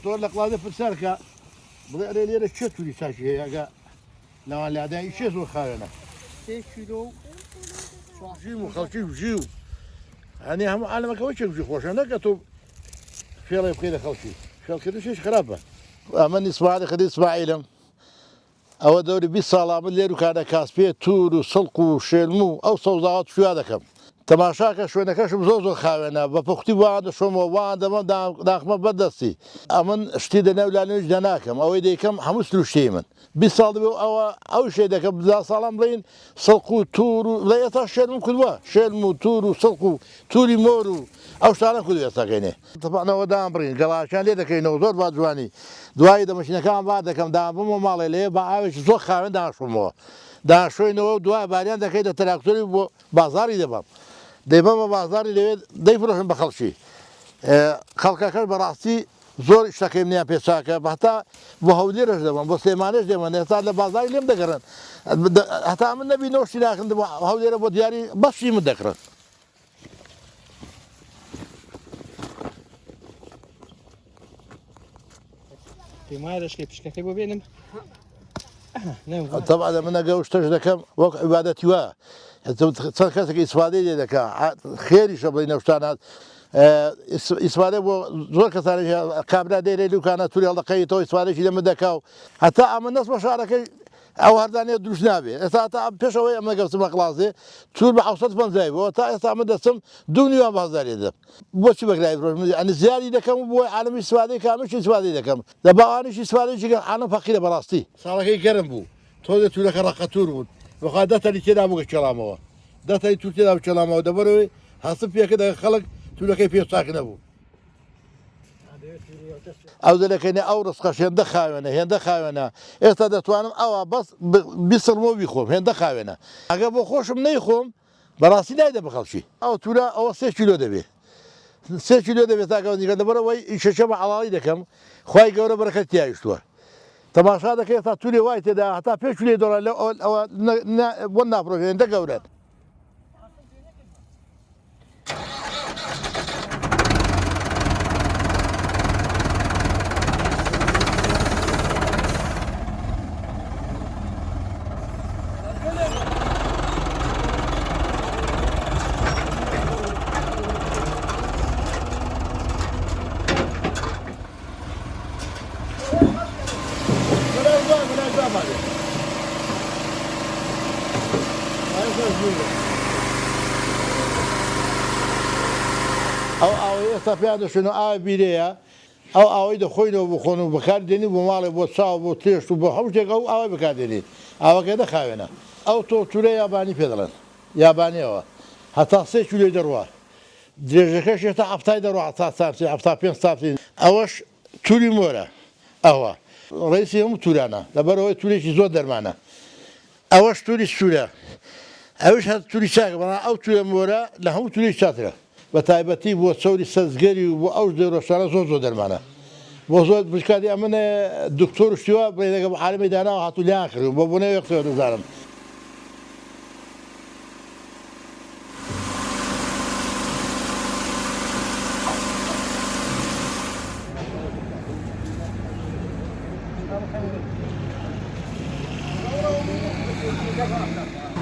زۆر لە قڵاوێ پرسیارکە بڵێ ئەرێ لێرە چێ تووری چاکی هەیە ئەگە لەوان لادای چێ زۆر خاوێنە 3 کیلۆ ژیم و خەڵکی ژی و هەنی هەموو عالەمەکەەوە چێک ژی خۆشە نەکە تۆ فێڵێ بخەی لە خەڵکی فێڵکردنیش خراپە ئەمە نیسبادە خەدی ئیسماعیلم ئەوە دەوری 20 ساڵا من لێر و کارە کاسپێ توور و سڵق و شێلم و ئەو سەوزاوات شویا دەکەم تەماشاکە شوێنەکەشم زۆر خاوێنە بە پوختی وان دەشۆمەوە وان دەمە داخمە بەدەستی ئەمن شتی دەنەولانێش دەناکەم ئەوەی دەیکەم هەموو سلوشتی من 20 ساڵ دەبێ ئەو شێ دەکەم 10 ساڵام بڵین سڵق و توور و لە ئێتا شێلم کردووە شێلم و توور و سڵق و تووری مۆر و ئەو شتانە کردو ئێستاکەینێ تەپانەوە دام بڕین گەڵاشیان لێ دەکەینەوە زۆر با جوانی دوایی دەمەشینەکان با دەکەم دابمەوە ماڵێ لێ بە ئاوێکی زۆر خاوێن داشمەوە داشۆینەوە دوای باریان دەکەی دە تراکتۆری بۆ بازاری دەبم دەیبەمە بازاری لەوێت دەیفرۆشن بە خەڵکی خەڵکەکەش بەڕاستی زۆر شتەکەی منیان پێچاکە بەتا بۆ هەولێرەش دەبم بۆ سلێمانێش دێمەن ئێستا لە بازاری لێم دەگەڕن هەتا من نەبی نۆشتی ناکەن هەولێرە بۆ دیاری بەشی من دەکڕن پێمایشکی پشکەکەی بۆ بێنم طبعا من ئەگە شتەش دەکەم وەک عیبادەتی وە چەند کەسێکی ئیسفادەی لێ دەکا خێریشە بڵی نەوشتانات ئیسفادە بۆ زۆر کەسانی کابرا دەیرێ لوکانە تووری هەڵدەقەیتەوە ئیسفادێکی لەمە دەکاو هەتا ئەمە نەس بە شارەکەی ئەو هەردانێت دروست نابێت ئێستا تا پێشەوەی ئەمە گەوتم بە قڵاسێ توور بە 750 بۆ تا ئێستا من دەچم 2 میلیۆن بازارێ دەم بۆچی بەگرای ئەنی زیادی دەکەم بۆی عالمی ئیسفادەی کامەشی ئیسفادەی دەکەم لە باوانیش ئیسفادەیەکی عالم فەقیرە بەڕاستی ساڵەکەی گەرم بوو تۆ دە توورەکە ڕەقەتور بوون وەخوا دەتەلی تێدا بوو کێڵامەوە دەتەی توور تێدا کێڵامەوە دەبەرەوەی هەستم پێکە دە خەڵک توورەکەی پێ چاک نەبوو ئەو دەلەکەینە ئەو ڕستقەش هێندە خاوێنە هێندە خاوێنە ئێستا دەتوانم ئەوە بەس بیسڕمەوە بیخۆم هێندە خاوێنە ئەگە بۆ خۆشم نەیخۆم بەڕاستی نایدە بە خەڵکی ئەو توورە ئەوە 3 کیلۆ دەبێت 3 کیلۆ دەبێت تاگەوەندیکە دەبەرەوەی شەشە بە عەڵاڵی دەکەم خوای گەورە بەرەکەت تیایشتووە تەماشا دەکەی تا تووری وای تێدا هەتا 5 کیلۆ دۆڵار لە ئەوە بۆ ناپڕۆژێ هێندە گەورەن ئەو ئاوەی ئێستا پێیان دەشێن و ئاوە بیرەیە ئەو ئاوەی دەخۆینەوە بخۆن و بەکاردێنی بۆ ماڵێ بۆ چاو بۆ تێشت و بۆ هەموو شتێک ئەو ئاوای بەکاردێنی ئاوەکە دەخاوێنە ئەو تۆ توورە یابانی پێ دەڵێن یابانیەوە هەتا 3 کیلۆی دەڕوە درێژەکەش هێتا هەفتای دەڕوە هەفتا 5 ساعتین ئەوەش تووری مۆرە ئەوە ڕیسی هەموو توورانە لەبەرەوەی توورێکی زۆر دەرمانە ئەوەش تووری سوورە ئەوش هەر تووری چاکە بەڵام ئەو توورە مۆرە لە هەموو تووری چاترە بە تایبەتی بۆ چەوری سەزگەری و بۆ ئەو دەورۆشتانە زۆر دەرمانە بۆ زۆر بشکاتی ئەمنە دکتۆر شتیوە بڵێگە بە عالمی داناوە هاتوو لیان کرد بۆ بۆنەوە قسەوە دەزانم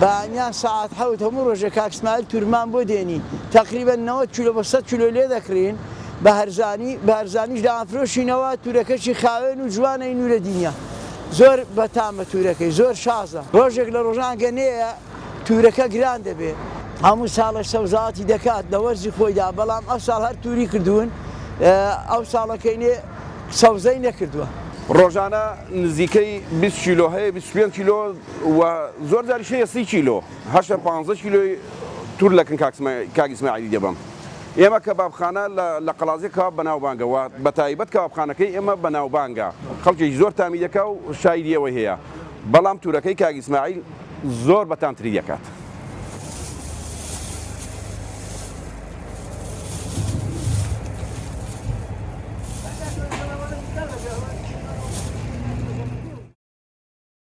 بانیان ساعت حەوت هەموو ڕۆژێ کاک ئیسماعیل توورمان بۆ دێنی تقریبا 90 کیلۆ بە 100 کیلۆ لێ دەکڕین بە هەرزانیش دامفرۆشینەوە توورەکەشی خاوێن و جوانەی نورە دینیا زۆر بەتامە توورەکەی زۆر شازە ڕۆژێک لە ڕۆژان گەنەیە توورەکە گران دەبێت هەموو ساڵە سەوزاتی دەکات لە وەرزی خۆیدا بەڵام ئەو ساڵ هەر تووری کردوون ئەو ساڵەکەینێ سەوزەی نەکردووە ڕۆژانە نزیکەی 20 کیلۆ هەیە 25 کیلۆ و زۆر جاریش هەیە 30 کیلۆ 15 کیلۆی توور لەکن کاک ئیسماعیلی دەبم ئێمە کەبابخانە لە قەڵازێکەوە بەناوبانگەوە بە تایبەت کەبابخانەکەی ئێمە بەناوبانگە خەڵکێکی زۆر تامی دەکا و شایدیەوە هەیە بەڵام توورەکەی کاک ئیسماعیل زۆر بەتامتری دەکات